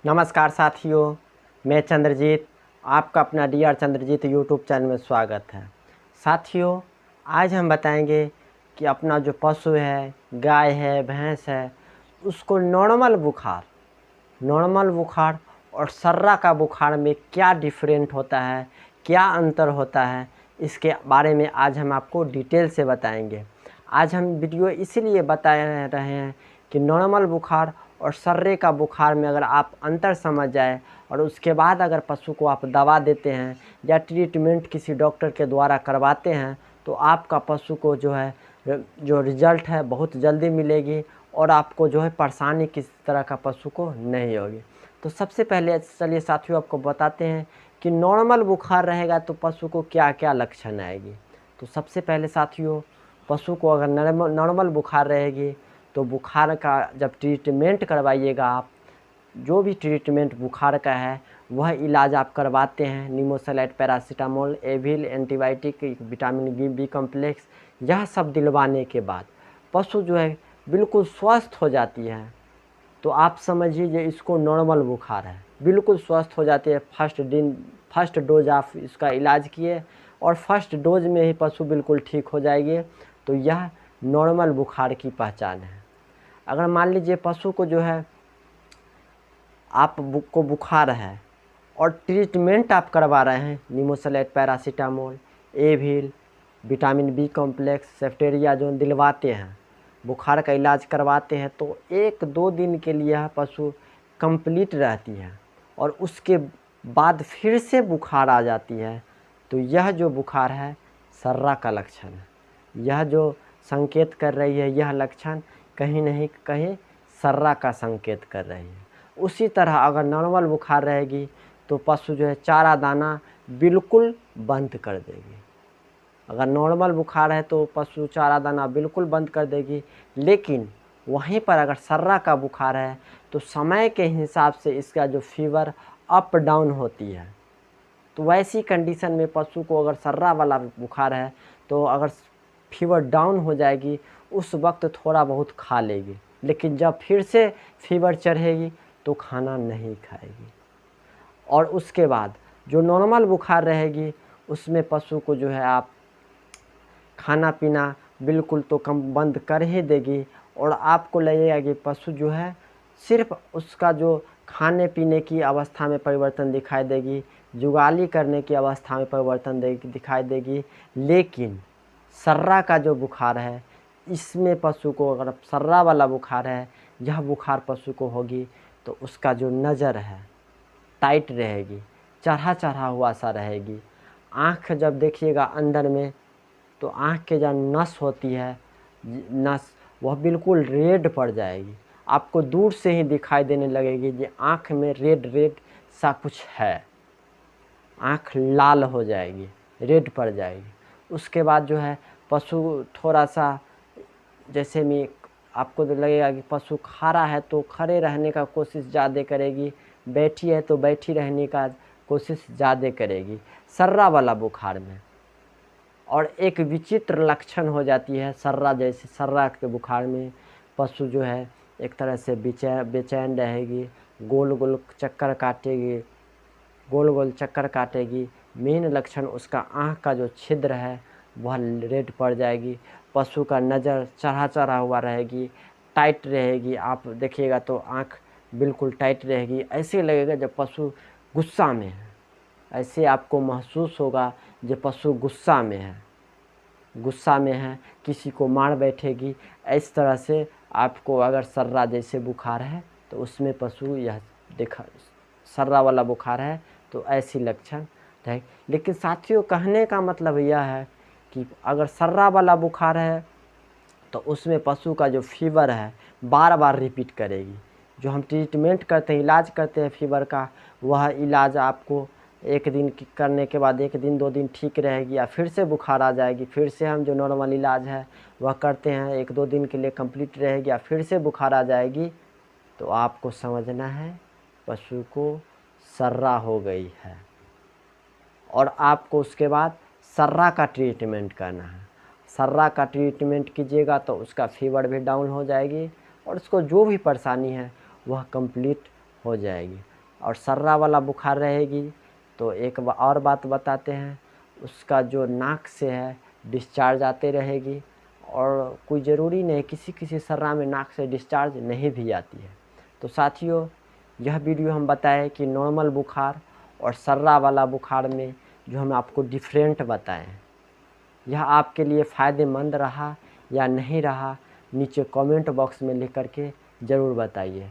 नमस्कार साथियों, मैं चंद्रजीत, आपका अपना डीआर चंद्रजीत यूट्यूब चैनल में स्वागत है। साथियों, आज हम बताएंगे कि अपना जो पशु है, गाय है, भैंस है, उसको नॉर्मल बुखार और सर्रा का बुखार में क्या डिफरेंट होता है, क्या अंतर होता है, इसके बारे में आज हम आपको डिटेल से बताएंगे। आज हम वीडियो इसीलिए बता रहे हैं कि नॉर्मल बुखार और सर्रे का बुखार में अगर आप अंतर समझ जाए और उसके बाद अगर पशु को आप दवा देते हैं या ट्रीटमेंट किसी डॉक्टर के द्वारा करवाते हैं तो आपका पशु को जो रिज़ल्ट है बहुत जल्दी मिलेगी और आपको परेशानी किसी तरह का पशु को नहीं होगी। तो सबसे पहले चलिए साथियों आपको बताते हैं कि नॉर्मल बुखार रहेगा तो पशु को क्या क्या लक्षण आएगी। तो सबसे पहले साथियों, पशु को अगर नॉर्मल बुखार रहेगी तो बुखार का जब ट्रीटमेंट करवाइएगा आप, जो भी ट्रीटमेंट बुखार का है वह इलाज आप करवाते हैं, nimesulide, paracetamol, Avil, antibiotic, vitamin B complex, यह सब दिलवाने के बाद पशु बिल्कुल स्वस्थ हो जाती है। तो आप समझिए इसको नॉर्मल बुखार है, बिल्कुल स्वस्थ हो जाती है। फर्स्ट डोज आप इसका इलाज किए और फर्स्ट डोज में ही पशु बिल्कुल ठीक हो जाएगी। तो यह नॉर्मल बुखार की पहचान है। अगर मान लीजिए पशु को आपको बुखार है और ट्रीटमेंट आप करवा रहे हैं, nimesulide, paracetamol, Avil, vitamin B complex, ceftriaxone दिलवाते हैं, बुखार का इलाज करवाते हैं, तो 1-2 दिन के लिए यह पशु कंप्लीट रहती है और उसके बाद फिर से बुखार आ जाती है। तो यह जो बुखार है सर्रा का लक्षण है। यह जो संकेत कर रही है, यह लक्षण कहीं नहीं कहीं सर्रा का संकेत कर रही है। उसी तरह अगर नॉर्मल बुखार रहेगी तो पशु चारा दाना बिल्कुल बंद कर देगी। अगर नॉर्मल बुखार है तो पशु चारा दाना बिल्कुल बंद कर देगी, लेकिन वहीं पर अगर सर्रा का बुखार है तो समय के हिसाब से इसका जो फीवर अप डाउन होती है। तो वैसी कंडीशन में पशु को अगर सर्रा वाला बुखार है तो अगर फीवर डाउन हो जाएगी उस वक्त थोड़ा बहुत खा लेगी, लेकिन जब फिर से फीवर चढ़ेगी तो खाना नहीं खाएगी। और उसके बाद जो नॉर्मल बुखार रहेगी उसमें पशु को आप खाना पीना बिल्कुल तो कम बंद कर ही देगी और आपको लगेगा कि पशु सिर्फ उसका जो खाने पीने की अवस्था में परिवर्तन दिखाई देगी, जुगाली करने की अवस्था में परिवर्तन दिखाई देगी। लेकिन सर्रा का जो बुखार है इसमें पशु को अगर सर्रा वाला बुखार है, यह बुखार पशु को होगी तो उसका जो नज़र है टाइट रहेगी, चढ़ा चढ़ा हुआ सा रहेगी। आँख जब देखिएगा अंदर में तो आँख के जो नस होती है, नस वह बिल्कुल रेड पड़ जाएगी। आपको दूर से ही दिखाई देने लगेगी कि आँख में रेड रेड सा कुछ है, आँख लाल हो जाएगी, रेड पड़ जाएगी। उसके बाद पशु थोड़ा सा जैसे में आपको तो लगेगा कि पशु खड़ा है तो खड़े रहने का कोशिश ज़्यादा करेगी, बैठी है तो बैठी रहने का कोशिश ज़्यादा करेगी सर्रा वाला बुखार में। और एक विचित्र लक्षण हो जाती है सर्रा के बुखार में पशु एक तरह से बेचैन रहेगी, गोल गोल चक्कर काटेगी। मेन लक्षण उसका आँख का जो छिद्र है वह रेड पड़ जाएगी। पशु का नज़र चढ़ा चढ़ा हुआ रहेगी, टाइट रहेगी। आप देखिएगा तो आँख बिल्कुल टाइट रहेगी, ऐसे लगेगा जब पशु गुस्सा में है। ऐसे आपको महसूस होगा जब पशु गुस्सा में है, किसी को मार बैठेगी। इस तरह से आपको अगर सर्रा जैसे बुखार है तो उसमें पशु सर्रा वाला बुखार है तो ऐसी लक्षण है। लेकिन साथियों, कहने का मतलब यह है कि अगर सर्रा वाला बुखार है तो उसमें पशु का जो फीवर है बार बार रिपीट करेगी। जो हम ट्रीटमेंट करते हैं, इलाज करते हैं फीवर का, वह इलाज आपको एक दिन करने के बाद 1-2 दिन ठीक रहेगी या फिर से बुखार आ जाएगी। फिर से हम जो नॉर्मल इलाज है वह करते हैं, 1-2 दिन के लिए कंप्लीट रहेगी या फिर से बुखार आ जाएगी। तो आपको समझना है पशु को सर्रा हो गई है और आपको उसके बाद सर्रा का ट्रीटमेंट करना है। सर्रा का ट्रीटमेंट कीजिएगा तो उसका फीवर भी डाउन हो जाएगी और उसको जो भी परेशानी है वह कंप्लीट हो जाएगी। और सर्रा वाला बुखार रहेगी तो एक और बात बताते हैं, उसका जो नाक से है डिस्चार्ज आते रहेगी, और कोई ज़रूरी नहीं, किसी किसी सर्रा में नाक से डिस्चार्ज नहीं भी आती है। तो साथियों, यह वीडियो हम बताए कि नॉर्मल बुखार और सर्रा वाला बुखार में जो हम आपको डिफरेंट बताएं, यह आपके लिए फ़ायदेमंद रहा या नहीं रहा, नीचे कमेंट बॉक्स में लिख करके ज़रूर बताइए।